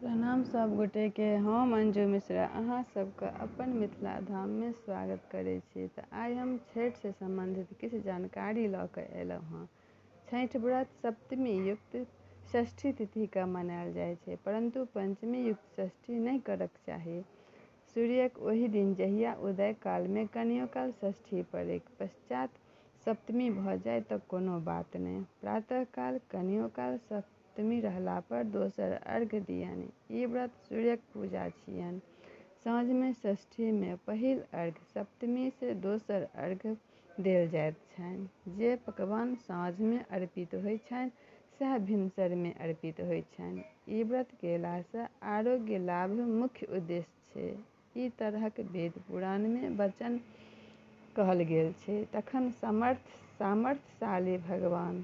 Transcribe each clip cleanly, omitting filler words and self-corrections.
प्रणाम सब गोटे के। हम अंजू मिश्रा अहाँ सबके अपन मिथिला धाम में स्वागत करै छी। तऽ आइ हम छठि से संबंधित किछु जानकारी लऽ कऽ एलहुँ हँ। छठि व्रत सप्तमी युक्त षष्ठी तिथि का मनायल जाइ छै, परंतु पंचमी युक्त षष्ठी नहीं करक चाही। सूर्यक ओहि दिन जहिया उदय काल में कनियो काल षष्ठी पड़ैक पश्चात सप्तमी भऽ जाय तऽ कोनो बात नहीं। प्रातः काल कनियो काल सप्तमी रहला पर दोसर अर्घ्य दियनि। ई व्रत सूर्यक पूजा छियनि। साँझ में षष्ठी में पहिल अर्घ्य, सप्तमी से दोसर अर्घ्य देल जाइत छनि। जे पकवान साँझ में अर्पित होइ छनि सएह भिनसर में अर्पित होइ छनि। ई व्रत केलासँ आरोग्य लाभ मुख्य उद्देश्य छै। ई तरहक वेद पुराण में वचन कहल गेल छै। तखन सामर्थ्यशाली भगवान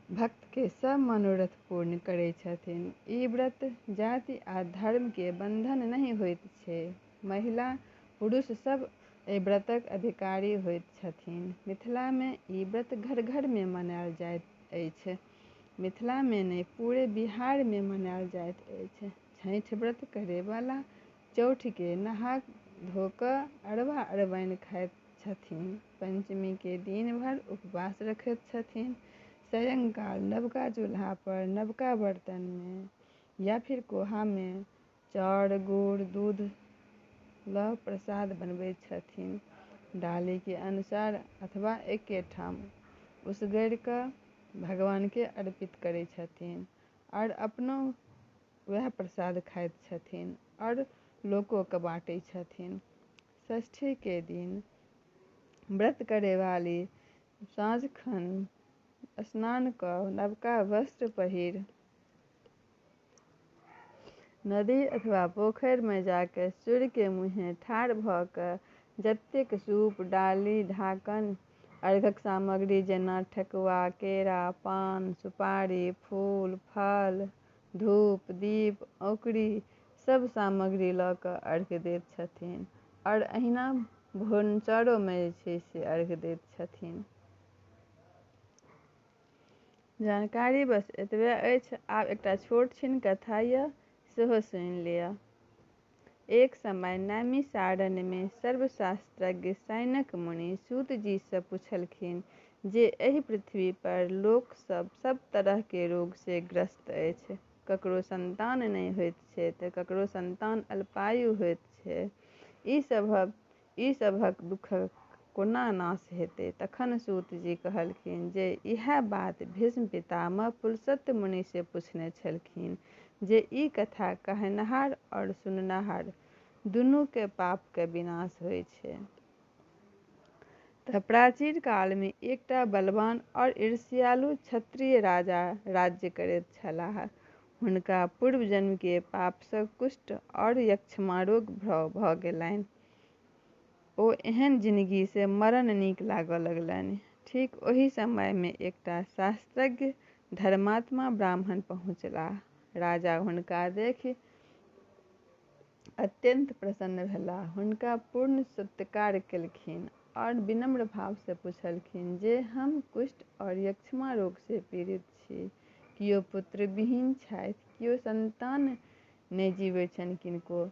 भक्त के सब मनोरथ पूर्ण करै छथिन। ई व्रत जाति आ धर्म के बंधन नहीं होइत छै। महिला पुरुष सब एहि व्रतक अधिकारी होइत छथिन। मिथिला में ई व्रत घर घर में मनायल जाइत अछि। मिथिला में नहीं पूरे बिहार में मनायल जाइत अछि। छठि व्रत करे वाला चौठ के नहा धो कऽ अरबा अरबाइन खाइत छथिन। पंचमी के दिन भर उपवास रखैत छथिन। सायंकाल नवका चूल्हा पर नवका बर्तन में या फिर कोहा में चाउर गुड़ दूध लऽ प्रसाद बनबैत छथिन। डाली के अनुसार अथवा एके ठाम उसगैर कऽ भगवान के अर्पित करै छथिन और अपनो वह प्रसाद खाइत छथिन और लोको के बाँटै छथिन। षष्ठी के दिन व्रत करे वाली साँझ खन स्नान कऽ नवका वस्त्र पहिर नदी अथवा पोखरि में जाके सूर्य के मुँहे ठाढ़ भऽ कऽ जतेक सूप डाली ढाकन अर्घक सामग्री जेना ठेकुआ केरा पान सुपारी फूल फल धूप दीप औंकरी सब सामग्री लऽ कऽ अर्घ्य दैत छथिन और अहिना भिनसरो में जे छै से अर्घ्य दैत छथिन। जानकारी बस एतबे अछि। आब एकटा छोट छिन कथा यऽ, सेहो सुनि लिअ। एक समय नैमिषारण्य में सर्वशास्त्रज्ञ सैनक मुनि सूत जी से पूछलखिन जे एहि पृथ्वी पर लोक सब तरह के रोग से ग्रस्त अछि। ककरो संतान नहीं होइत छै तऽ ककरो संतान अल्पायु होइत छै। ई सभक दुख कोना नाश हेतै? तखन सूत जी कहलखिन जे इएह बात भीष्म पितामह पुलस्त्य मुनि से पूछने छलखिन जे ई कथा कहनिहार और सुननिहार दुनू के पाप के विनाश होइ छै। तऽ प्राचीन काल में एकटा बलवान और ईर्ष्यालु क्षत्रिय राजा राज्य करैत छलाह। हुनका पूर्व जन्म के पाप सँ कुष्ठ और यक्ष्मा रोग भऽ गेलनि। ओ एहन जिंदगी से मरण नीक लागऽ लगलनि। ठीक ओहि समय में एकटा शास्त्रज्ञ धर्मात्मा ब्राह्मण पहुँचलाह। राजा हुनका देखि अत्यंत प्रसन्न भेलाह। हुनका पूर्ण सत्कार केलखिन और विनम्र भाव से पूछलखिन जे हम कुष्ठ और यक्ष्मा रोग से पीड़ित छी। कियो पुत्र विहीन छथि, कियो संतान नहि जीवै छनि, किनको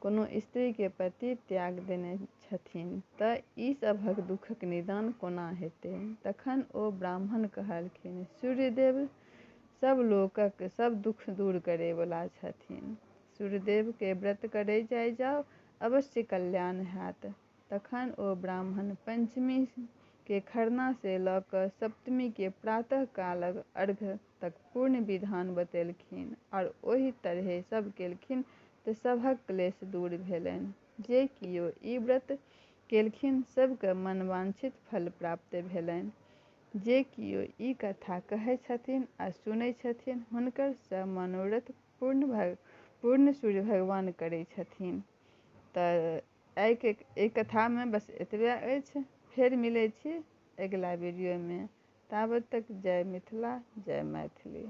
कोनो स्त्री के पति त्याग देने छथिन, तऽ ई सभक दुखक निदान कोना हेतै? तखन ओ ब्राह्मण कहलखिन, सूर्यदेव सब लोकक सब दुख दूर करे वाला छथिन। सूर्यदेव के व्रत करे जाउ, अवश्य कल्याण हैत। तखन ओ ब्राह्मण पंचमी के खरना से लऽ कऽ सप्तमी के प्रातः कालक अर्घ्य तक पूर्ण विधान बतेलखिन और ओहि तरहें सब केलखिन तऽ सभक क्लेश दूर भेलनि। जे कियो ई व्रत केलखिन सबके मनवांछित फल प्राप्त भेलनि। जे कियो ई कथा कहै छथिन आ सुनै छथिन हुनकर सब मनोरथ पूर्ण सूर्य भगवान करै छथिन। तऽ एहि कथा में बस एतबे अछि। फेर मिलै छी अगिला वीडियो में। ताबत तक जय मिथिला जय मैथिली।